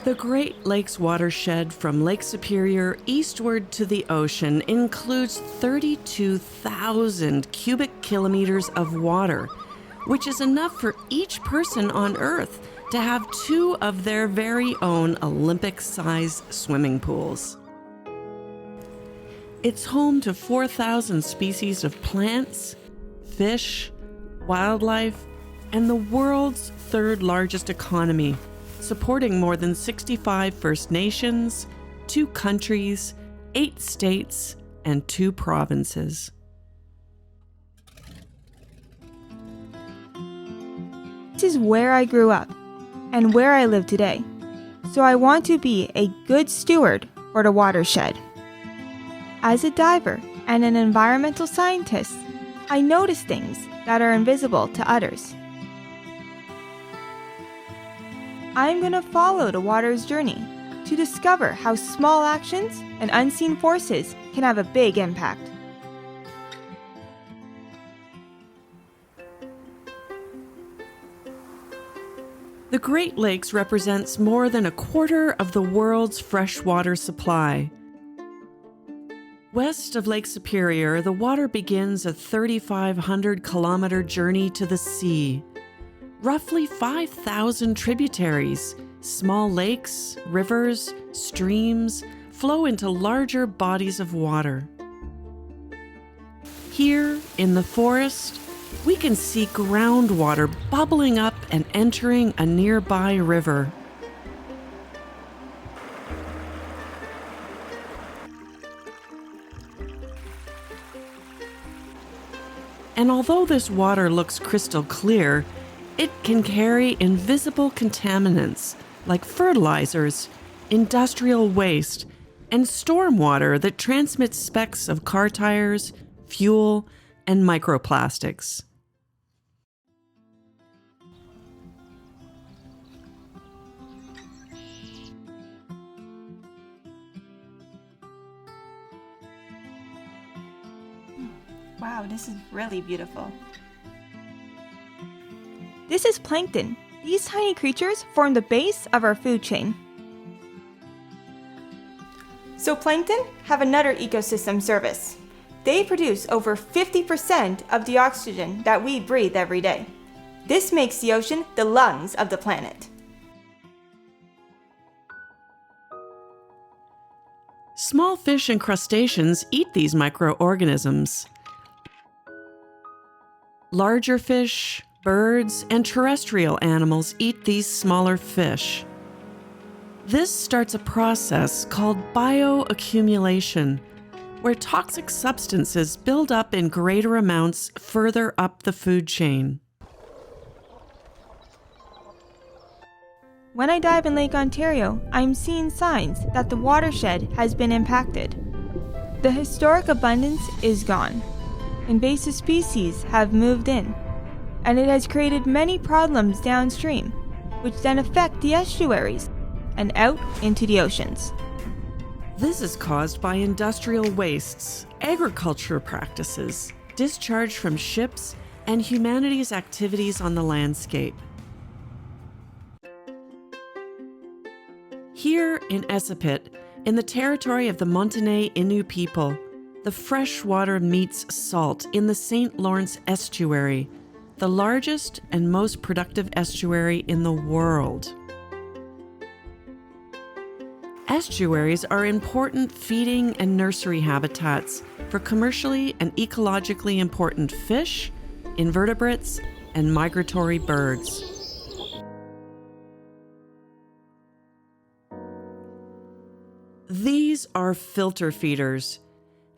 The Great Lakes Watershed from Lake Superior eastward to the ocean includes 32,000 cubic kilometers of water, which is enough for each person on Earth to have 2 of their very own Olympic-sized swimming pools. It's home to 4,000 species of plants, fish, wildlife, and the world's 3rd largest economy, supporting more than 65 First Nations, 2 countries, 8 states, and 2 provinces. This is where I grew up and where I live today, so I want to be a good steward for the watershed. As a diver and an environmental scientist, I notice things that are invisible to others. I'm going to follow the water's journey to discover how small actions and unseen forces can have a big impact. The Great Lakes represents more than a quarter of the world's freshwater supply. West of Lake Superior, the water begins a 3,500-kilometer journey to the sea. Roughly 5,000 tributaries, small lakes, rivers, streams, flow into larger bodies of water. Here, in the forest, we can see groundwater bubbling up and entering a nearby river. And although this water looks crystal clear, it can carry invisible contaminants like fertilizers, industrial waste, and stormwater that transmits specks of car tires, fuel, and microplastics. Wow, this is really beautiful. This is plankton. These tiny creatures form the base of our food chain. So plankton have another ecosystem service. They produce over 50% of the oxygen that we breathe every day. This makes the ocean the lungs of the planet. Small fish and crustaceans eat these microorganisms. Larger fish, birds, and terrestrial animals eat these smaller fish. This starts a process called bioaccumulation, where toxic substances build up in greater amounts further up the food chain. When I dive in Lake Ontario, I'm seeing signs that the watershed has been impacted. The historic abundance is gone. Invasive species have moved in, and it has created many problems downstream, which then affect the estuaries and out into the oceans. This is caused by industrial wastes, agriculture practices, discharge from ships, and humanity's activities on the landscape. Here in Esopit, in the territory of the Montagnais Innu people, the fresh water meets salt in the St. Lawrence Estuary, the largest and most productive estuary in the world. Estuaries are important feeding and nursery habitats for commercially and ecologically important fish, invertebrates, and migratory birds. These are filter feeders.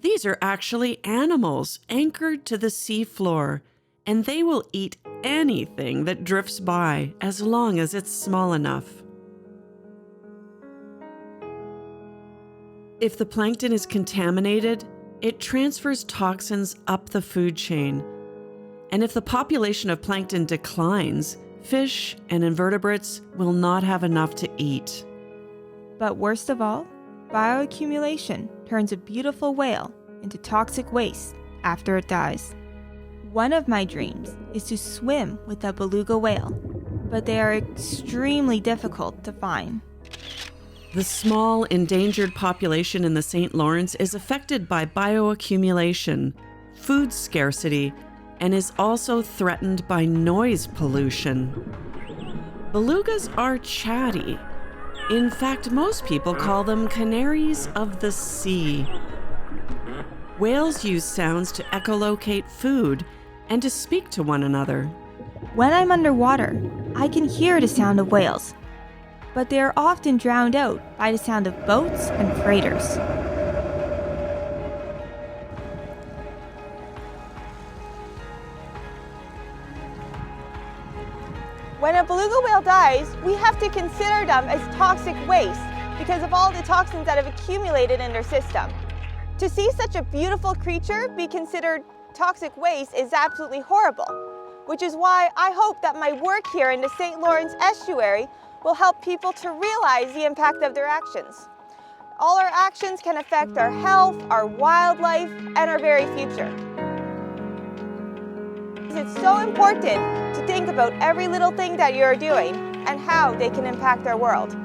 These are actually animals anchored to the seafloor, and they will eat anything that drifts by as long as it's small enough. If the plankton is contaminated, it transfers toxins up the food chain. And if the population of plankton declines, fish and invertebrates will not have enough to eat. But worst of all, bioaccumulation turns a beautiful whale into toxic waste after it dies. One of my dreams is to swim with a beluga whale, but they are extremely difficult to find. The small endangered population in the St. Lawrence is affected by bioaccumulation, food scarcity, and is also threatened by noise pollution. Belugas are chatty. In fact, most people call them canaries of the sea. Whales use sounds to echolocate food and to speak to one another. When I'm underwater, I can hear the sound of whales, but they are often drowned out by the sound of boats and freighters. When a beluga whale dies, we have to consider them as toxic waste because of all the toxins that have accumulated in their system. To see such a beautiful creature be considered toxic waste is absolutely horrible, which is why I hope that my work here in the St. Lawrence Estuary will help people to realize the impact of their actions. All our actions can affect our health, our wildlife, and our very future. It's so important to think about every little thing that you're doing and how they can impact our world.